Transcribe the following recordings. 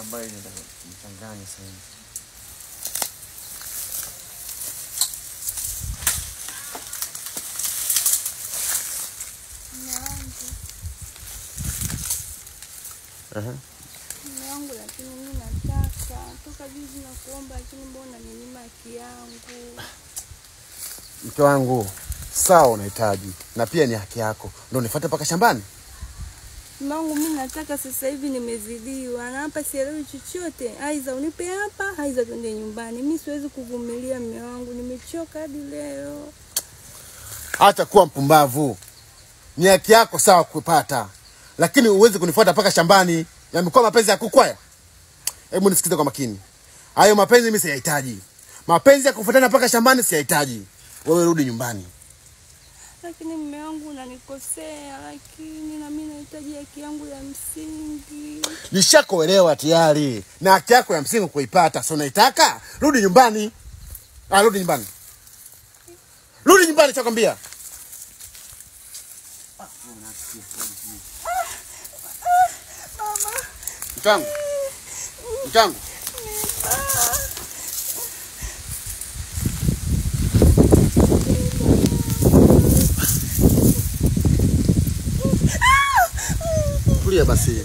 ambayo inataka kuchanganya sana. Yangu lakini mimi nataka toka juzi na kuomba lakini mbona ninyima haki yangu. Mke wangu, sawa unahitaji na pia ni haki yako. Ndio nifuate paka shambani? Mangu mimi nataka sasa hivi nimezidiwa. Na hapa sielewi chochote. Aiza unipe hapa, aiza twende nyumbani. Mimi siwezi kuvumilia mume wangu. Nimechoka hadi leo. Acha kuwa mpumbavu. Ni haki yako sawa kupata. Lakini uweze kunifuata paka shambani. Yamekuwa mapenzi ya kukwaya. Hebu nisikize kwa makini. Hayo mapenzi mimi siyahitaji. Mapenzi ya kufuatana paka shambani siyahitaji. Wewe rudi nyumbani. Lakini mume wangu unanikosea, lakini na mimi nahitaji haki yangu ya msingi. Nishakuelewa tayari. Na haki yako ya msingi kuipata, sio unaitaka? Rudi nyumbani. Rudi nyumbani. Rudi nyumbani chakwambia. Mama. Mtangu. Tulia basi.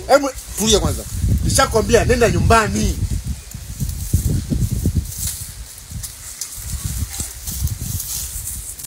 Hebu tulia kwanza. Nishakwambia nenda nyumbani.